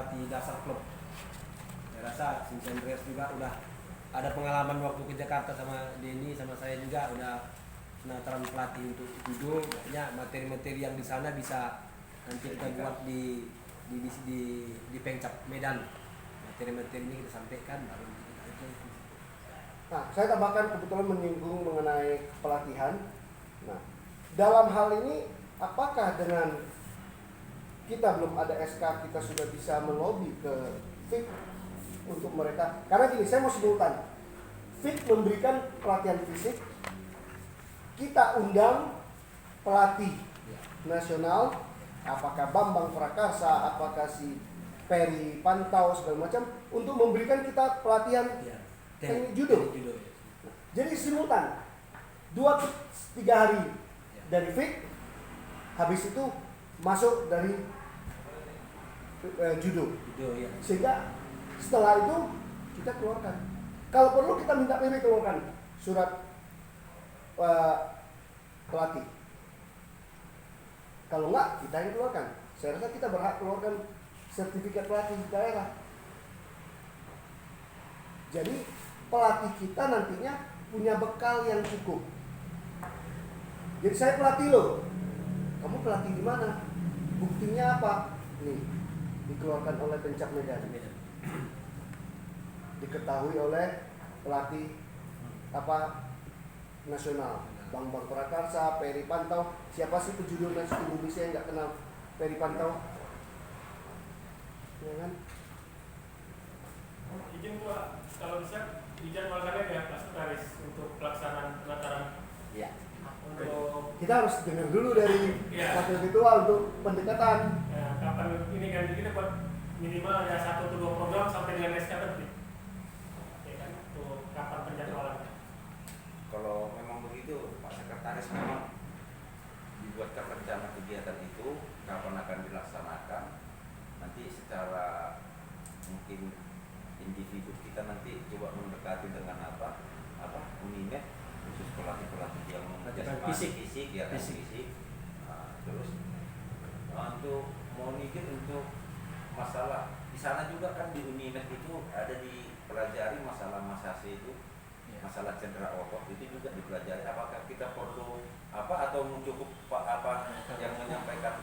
pelatih dasar klub. Saya rasa Since Andreas juga udah ada pengalaman waktu ke Jakarta sama Denny sama saya juga udah penataran pelatih untuk judo. Makanya materi-materi yang di sana bisa nanti kita buat di Pengcap Medan. Materi-materi ini kita sampaikan baru kita aja. Nah, saya tambahkan kebetulan menyinggung mengenai pelatihan. Nah, dalam hal ini apakah dengan kita belum ada SK kita sudah bisa melobi ke FIK untuk mereka? Karena gini, saya mau simultan. FIK memberikan pelatihan fisik, kita undang pelatih nasional, apakah Bambang Prakarsa, apakah si Peri Pantau segala macam, untuk memberikan kita pelatihan teknik judo. Nah, jadi simultan 2-3 hari dari FIK, habis itu masuk dari judo. Sehingga setelah itu kita keluarkan. Kalau perlu kita minta PB keluarkan surat pelatih. Kalau enggak, kita yang keluarkan. Saya rasa kita berhak keluarkan sertifikat pelatih di daerah. Jadi pelatih kita nantinya punya bekal yang cukup. Jadi saya pelatih loh. Kamu pelatih di mana? Buktinya apa? Nih, dikeluarkan oleh Pengcap Medan. Diketahui oleh pelatih nasional. Bambang Prakarsa, Peri Pantau. Siapa sih pejudo Indonesia yang nggak kenal Peri Pantau? Ya kan? Izin Pak, kalau bisa dijadwalkan ya Pak Sekretaris untuk pelaksanaan penataran. Iya. Untuk Kita harus dengar dulu dari wakil ketua untuk pendekatan. ya, kapan ini kan kita buat minimal ada 1 atau 2 program sampai dengan SK nanti. Ya kan, untuk kapan penjadwalannya. Kalau memang begitu, Pak Sekretaris memang dibuatkan rencana kegiatan itu kapan akan dilaksanakan. Nanti secara mungkin individu kita nanti coba mendekati dengan Unimed khusus pelatih yang fisik. Nah, terus untuk monitor untuk masalah di sana juga kan di Unimed itu ada dipelajari masalah masasi itu, masalah cedera otot itu juga dipelajari. Apakah kita perlu atau cukup yang menyampaikan?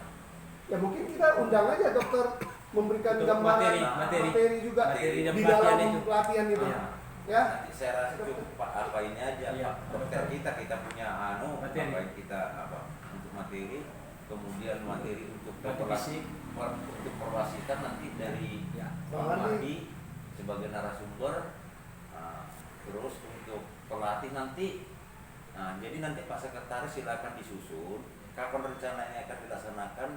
Ya mungkin kita undang aja dokter memberikan gambaran materi juga di dalam pelatihan itu. Ya. Nanti saya rasa cukup apa ini aja Pak dokter kita punya materi kita untuk materi, kemudian materi untuk perwasitan nanti dari Pak Mahdi sebagai narasumber. Terus untuk pelatih nanti, jadi nanti Pak Sekretaris silakan disusun kapan rencananya akan dilaksanakan,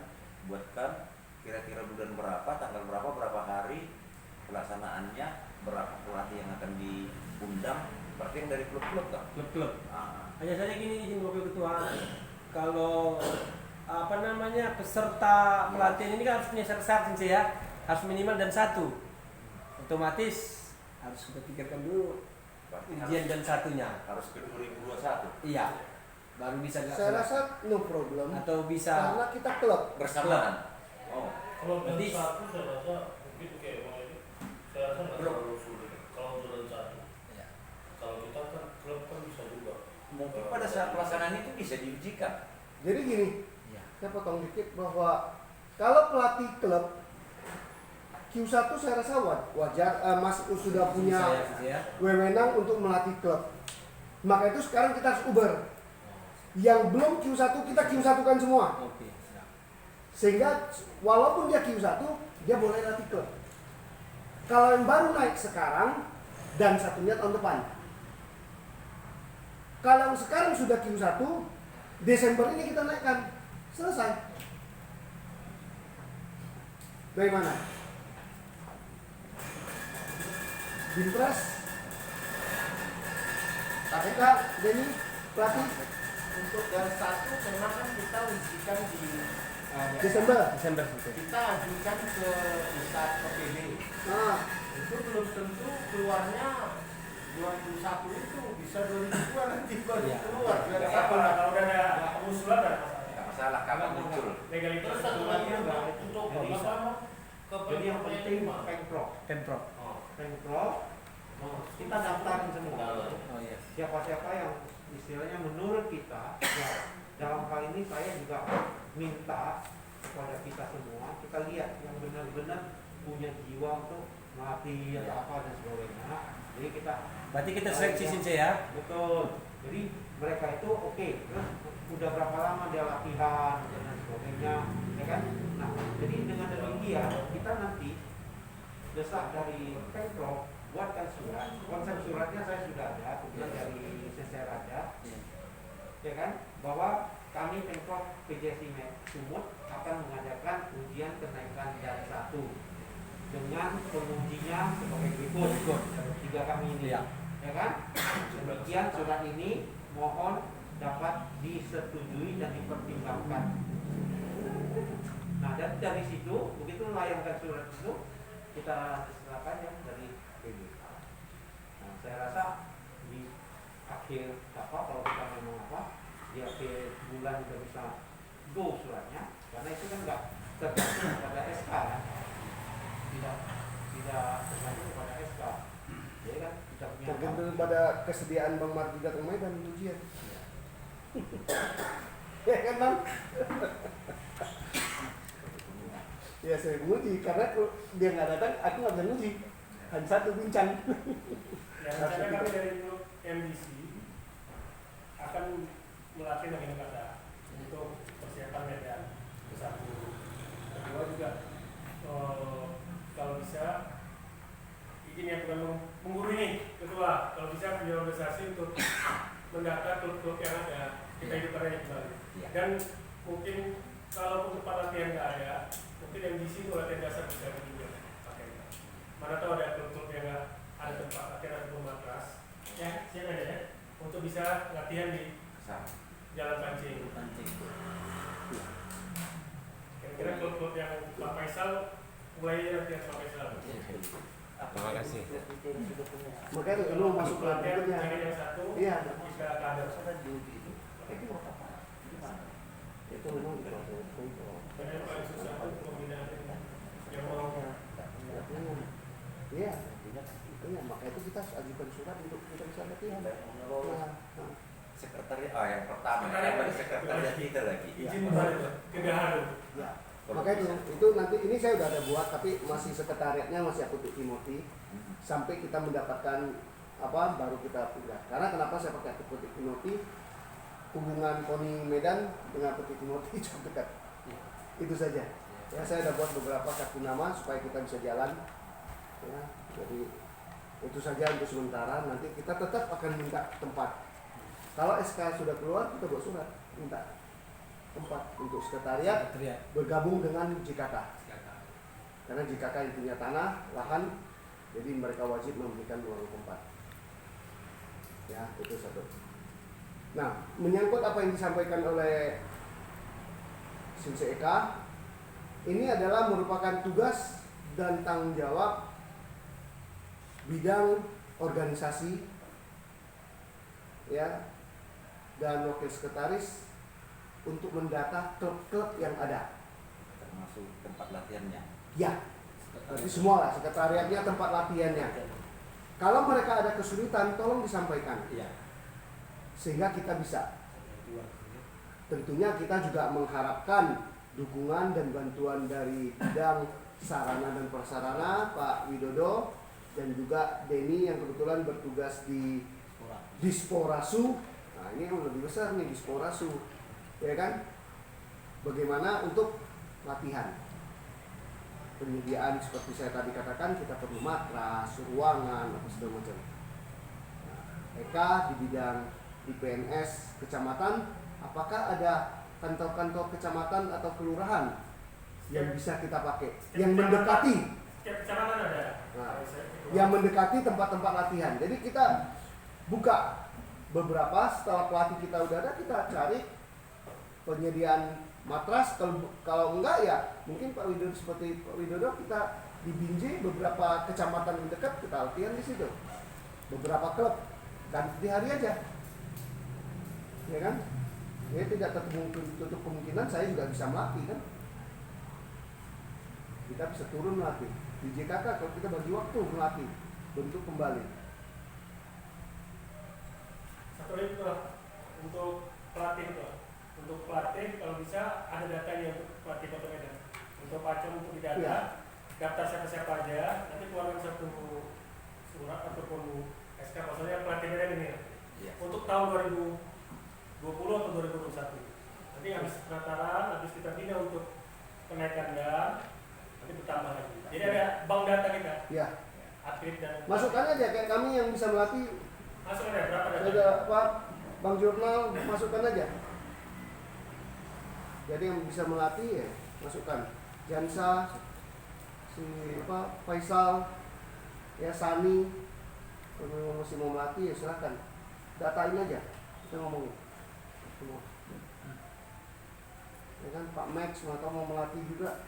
buatkan kira-kira bulan berapa, tanggal berapa hari pelaksanaannya, berapa pelatih yang akan diundang, berarti yang dari klub-klub kan? Klub-klub. Hanya saja gini izin wakil ketua, kalau peserta pelatihan ini kan harus punya syarat ya, harus minimal dan 1. Otomatis harus kita pikirkan dulu ujian dan satunya harus ke 2021. Iya, baru bisa. Saya rasa no problem. Atau bisa karena kita klub bersamaan. Kalau dari 1 saya rasa mungkin kayak ini, saya rasa nggak terlalu sulit. Kalau untuk dari 1, kalau kita kan klub kan bisa juga. Mungkin pada saat pelaksanaan itu bisa diujikan. Jadi gini, saya potong dikit bahwa kalau pelatih klub Q1 saya rasa wajar, sudah punya wewenang untuk melatih klub. Maka itu sekarang kita harus ubah. Yang belum Q1 kita Q1 kan semua. Sehingga walaupun dia Q1, dia boleh latih klub. Kalau yang baru naik sekarang dan satunya tahun depan. Kalau yang sekarang sudah Q1, Desember ini kita naikkan. Selesai. Bagaimana? Binpres, KPK, Denny, pelatih. Untuk dari 1 karena kan kita ujikan di Desember. Kita ajukan ke pusat PPD. Itu belum tentu keluarnya 2001 itu bisa 2002 nanti baru keluar. Kalau udah ada usulan Nggak masalah kapan muncul. legalitas Terus satu lagi untuk Jadi yang penting Pemprov. Pemprov. Pemprov kita daftarin semua. Oh iya. Siapa-siapa yang istilahnya menurut kita, ya, dalam hal ini saya juga minta kepada kita semua, kita lihat yang benar-benar punya jiwa untuk melatih atau apa dan sebagainya. Jadi kita Berarti kita seleksi Sensei ya. betul. Jadi mereka itu oke, terus udah berapa lama dia latihan dan sebagainya, ya kan? Nah, jadi dengan demikian kita nanti desak dari Pemprov buatkan surat. Konsep suratnya saya sudah ada, kemudian dari Sensei Raja, ya kan? Bahwa kami Pemprov PJSI Sumut akan mengadakan ujian kenaikan dari 1 dengan pengujinya sebagai berikut. Tiga kami ini, Iya. ya kan? Demikian surat ini mohon dapat disetujui dan dipertimbangkan. Nah, dan dari situ begitu melayangkan surat itu kita silakan ya dari PB. Nah, saya rasa di akhir kalau kita memang di akhir bulan kita bisa go suratnya, karena itu kan nggak tergantung pada SK kan, tidak tergantung pada SK, jadi kan kita punya Tergantung pada kesediaan Bang Mardi datang Medan ujian. Ya kan Bang? Ya saya nguji karena kalau dia nggak datang aku nggak bisa nguji. Hanya satu bincang. Yang rencana kami dari grup MDC akan melatih lagi pada untuk persiapan Medan. Satu, kedua juga kalau bisa izin yang bukan mengguru ini. Kedua, kalau bisa punya organisasi untuk mendata klub-klub yang ada kita hidupkannya kembali. Dan mungkin kalau untuk latihan nggak ada, mungkin MDC itu latihan dasar bisa juga pakai. Mana tahu ada klub-klub yang nggak ada tempat latihan atau matras, ya siapa aja ya, untuk bisa latihan di Jalan Pancing. Kira-kira klub-klub yang Pak Faisal mulai latihan Pak Faisal. Terima kasih. Makanya lu masuk ke latihan berikutnya. cari yang satu, Iya. bisa kader. Itu memang Karena yang paling susah itu pembinaan yang mau. Iya. Makanya maka itu kita ajukan surat untuk kita bisa latihan. Nah, Sekretariat, yang pertama sekretariat kita lagi. Izin ke Gaharu. ya. Maka itu nanti ini saya udah ada buat tapi masih sekretariatnya masih aku Timothy sampai kita mendapatkan baru kita pindah. Karena kenapa saya pakai aku Timothy? Hubungan Koni Medan dengan Peti Timothy cukup dekat. Itu saja. Ya saya udah buat beberapa kartu nama supaya kita bisa jalan. Ya, jadi itu saja untuk sementara. Nanti kita tetap akan minta tempat. Kalau SK sudah keluar kita buat surat minta tempat untuk sekretariat bergabung dengan JKK. Karena JKK yang punya tanah, lahan, jadi mereka wajib memberikan ruang tempat. Ya, itu satu. Nah, menyangkut apa yang disampaikan oleh Sensei Eka, ini adalah merupakan tugas dan tanggung jawab bidang organisasi, ya, dan wakil sekretaris untuk mendata klub-klub yang ada. Termasuk tempat latihannya. Ya, berarti semua lah, sekretariatnya, tempat latihannya. Kalau mereka ada kesulitan, tolong disampaikan. Iya. Sehingga kita bisa. Tentunya kita juga mengharapkan dukungan dan bantuan dari bidang sarana dan prasarana Pak Widodo dan juga Denny yang kebetulan bertugas di Disporasu. Nah, ini yang lebih besar nih Disporasu. Ya kan? Bagaimana untuk latihan? Penyediaan seperti saya tadi katakan, kita perlu matras, ruangan, apa segala macam. Nah, Eka di bidang di PNS kecamatan, apakah ada kantor-kantor kecamatan atau kelurahan yang bisa kita pakai, yang mendekati, Kecamatan ada. nah, yang mendekati tempat-tempat latihan. Jadi kita buka beberapa, setelah pelatih kita udah ada, kita cari penyediaan matras. Kalau enggak ya mungkin Pak Widodo, seperti Pak Widodo, kita di Binjai beberapa kecamatan yang dekat kita latihan di situ. Beberapa klub ganti hari aja. Ya kan? Ya tidak tutup kemungkinan saya juga bisa melatih kan. kita bisa turun melatih. Di JKK kalau kita bagi waktu melatih, bentuk kembali. Satu lagi tuh untuk pelatih itu, untuk pelatih kalau bisa ada datanya untuk pelatih Kota Medan. Untuk Pacong untuk didata, Iya. daftar siapa-siapa aja, nanti keluarkan satu surat ataupun SK maksudnya pelatih Medan ini Iya. untuk tahun 2020 atau 2021. Nanti habis penataran, habis kita pindah untuk kenaikan dan nanti bertambah lagi. Jadi ada bank data kita, Ya, atlet dan masukkan aja kayak kami yang bisa melatih. masuk ada berapa data? Ada apa? Bank jurnal, masukkan aja. Jadi yang bisa melatih ya masukkan. Jansa, si apa Faisal, ya Sani, kalau memang masih mau melatih ya silakan. Datain aja, kita ngomongin. Semua. Ya kan Pak Max mau melatih juga.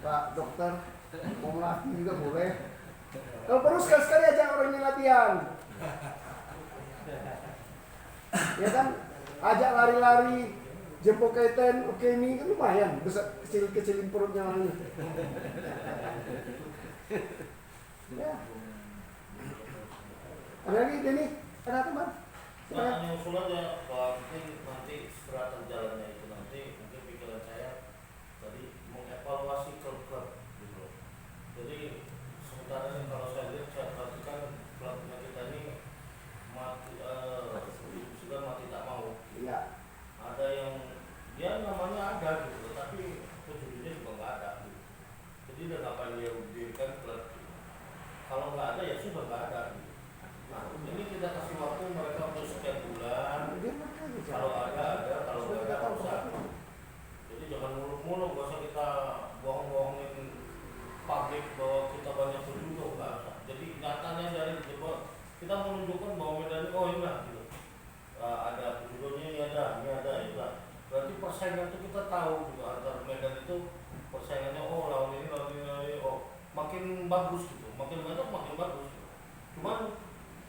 Pak Dokter mau melatih juga boleh. Kalau perlu sekali-sekali ajak orang ini latihan. Ya kan, ajak lari-lari, jemput kaitan, oke ini kan lumayan, besar kecil-kecilin perutnya orang ini. Ya. Ada lagi Denny? Ada apa Bang? Nah, hanya usul aja bahwa nanti setelah terjalannya itu nanti mungkin pikiran saya tadi mengevaluasi klub-klub gitu loh. Jadi sementara ini kalau saya lihat saya perhatikan klubnya kita ini sudah mati tak mau. Iya. Ada yang dia namanya ada gitu loh, tapi pejudinya juga nggak ada gitu. Jadi udah ngapain dia dirikan klub gitu. Kalau nggak ada ya sudah nggak ada gitu. Nah, ini kita kasih waktu mereka untuk sekian bulan. Kalau ada, kalau nggak ada, nggak usah. Jadi jangan muluk-muluk, nggak usah kita bohong-bohongin publik bahwa kita banyak berjudo, nggak usah. Jadi nyatanya dari jebak kita menunjukkan bahwa Medan oh ini lah gitu. Ada berjudonya, ini ada, ya. Berarti persaingan itu kita tahu gitu antar Medan itu persaingannya oh lawan ini, oh makin bagus gitu, makin banyak makin bagus. Gitu. Cuman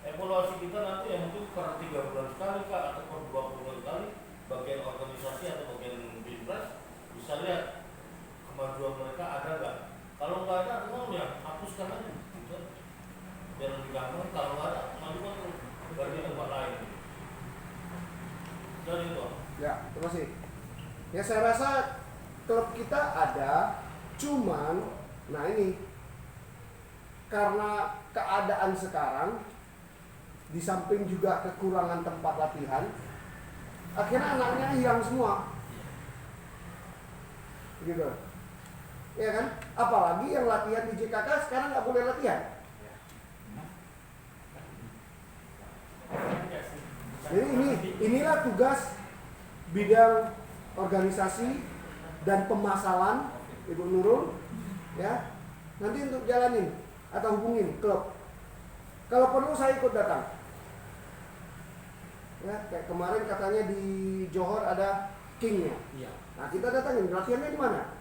evaluasi kita nanti ya mungkin per 3 bulan sekali kak atau per 2 bulan sekali bagian organisasi atau bagian binpres bisa lihat kemajuan mereka ada nggak. Kalau nggak ada ya hapuskan aja gitu. Biar lebih gampang. Kalau nggak ada majukan ganti tempat lain. Jadi itu. Ya, terima kasih. Ya saya rasa klub kita ada, cuman nah ini karena keadaan sekarang di samping juga kekurangan tempat latihan, akhirnya anaknya hilang semua, gitu, ya kan? Apalagi yang latihan di JKK sekarang nggak boleh latihan. Jadi inilah tugas bidang organisasi dan pemasalan Ibu Nurul, ya. Nanti untuk jalanin atau hubungin klub. Kalau perlu saya ikut datang. Ya, kayak kemarin katanya di Johor ada King-nya. Iya. Nah, kita datangin, latihannya di mana?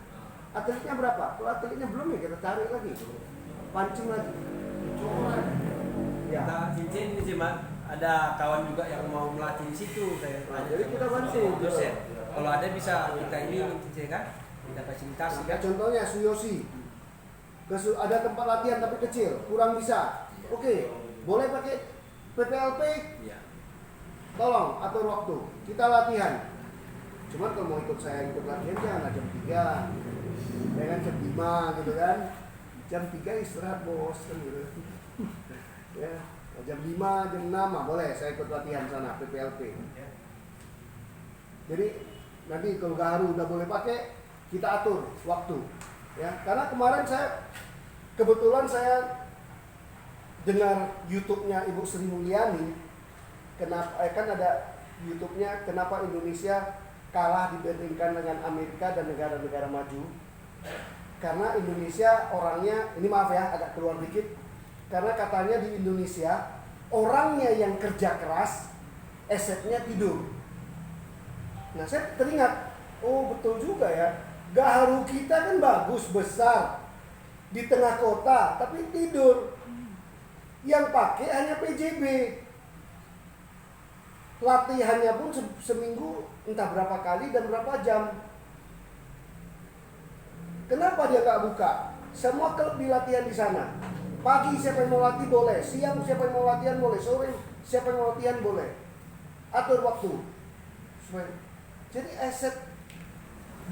Atletnya berapa? Kalau atletnya belum ya kita cari lagi. Pancing lagi. Coba. Ya. Kita cincin ini sih Mak, ada kawan juga yang mau melatih di situ saya. Nah, jadi kita bantu. Dosen. Kalau ada bisa kita ini cincin kan, kita fasilitasi Nah, kan. kayak contohnya Suyosi. Ada tempat latihan tapi kecil, kurang bisa. Oke, boleh pakai PPLP? Iya. Tolong atur waktu, kita latihan. Cuman kalau mau ikut saya ikut latihan jangan jam 3, jangan jam 5 gitu kan. Jam 3 istirahat bos kan gitu. Ya, jam 5, jam 6 boleh saya ikut latihan sana PPLP. Jadi nanti kalau Gaharu udah boleh pakai, kita atur waktu. Ya, karena kemarin kebetulan saya dengar YouTube-nya Ibu Sri Mulyani. Kenapa kan ada YouTube-nya kenapa Indonesia kalah dibandingkan dengan Amerika dan negara-negara maju. Karena Indonesia orangnya, ini maaf ya agak keluar dikit, karena katanya di Indonesia orangnya yang kerja keras, asetnya tidur. Nah saya teringat, oh betul juga ya, Gaharu kita kan bagus, besar, di tengah kota, tapi tidur. Yang pakai hanya PJB. Latihannya pun seminggu entah berapa kali dan berapa jam. Kenapa dia nggak buka? Semua klub di latihan di sana. Pagi siapa yang mau latih boleh, siang siapa yang mau latihan boleh, sore siapa yang mau latihan boleh. Atur waktu. Jadi aset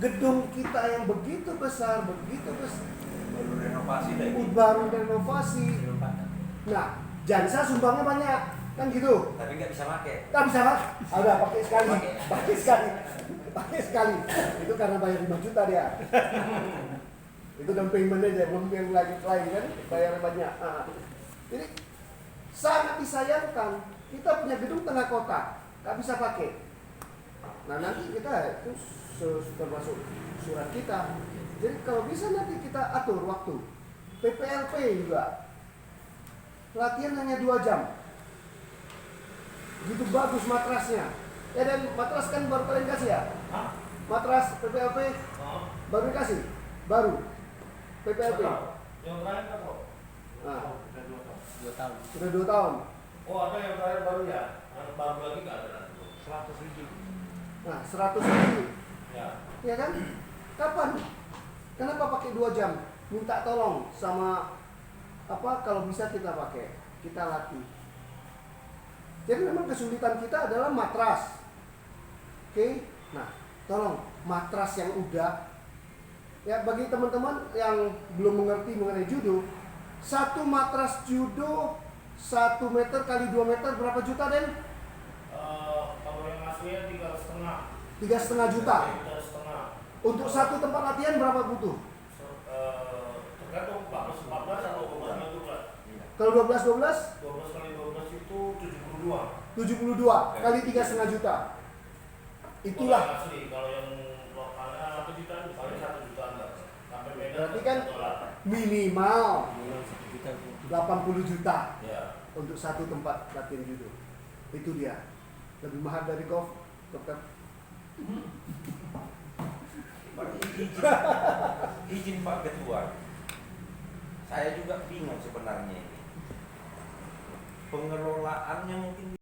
gedung kita yang begitu besar, Baru renovasi lagi. baru renovasi. Nah, Jansa sumbangnya banyak, kan gitu. Tapi nggak bisa pakai. Nggak bisa Pak? Ada pakai sekali. Itu karena bayar 5 juta dia. Itu down payment aja, belum yang lagi lain kan, bayarnya banyak. Jadi sangat disayangkan kita punya gedung tengah kota, nggak bisa pakai. Nah nanti kita itu termasuk surat kita. Jadi kalau bisa nanti kita atur waktu. PPLP juga latihan hanya 2 jam. Gitu bagus matrasnya. Ya dan matras kan baru kalian kasih ya? Hah? Matras PPLP Oh, baru dikasih? Baru? PPLP? yang terakhir kan kok? Nah, Udah 2 tahun. 2 tahun. sudah 2 tahun. Oh ada yang terakhir baru ya? Yang baru lagi nggak ada lagi. 100 ribu. Nah, 100 ribu. Ya. Ya kan? Kapan? Kenapa pakai 2 jam? Minta tolong sama kalau bisa kita pakai, kita latih. Jadi memang kesulitan kita adalah matras. Oke? Nah, tolong matras yang udah. Ya bagi teman-teman yang belum mengerti mengenai judo, satu matras judo 1 meter kali 2 meter berapa juta Den? Kalau yang aslinya 3,5. 3,5 juta. 3,5. Untuk satu tempat latihan berapa butuh? Tergantung 14 atau 12. Kalau 12 12 kali 12 itu 72. 72 kali 3,5 juta. Itulah. Kalau yang asli, kalau yang lokalnya 1 juta, paling 1 juta enggak. Sampai beda. Berarti kan minimal Minimal 1 juta. 80 juta Ya. untuk satu tempat latihan judo. Itu dia. Lebih mahal dari golf, dokter. Izin Pak Ketua. Saya juga bingung sebenarnya ini. Pengelolaannya mungkin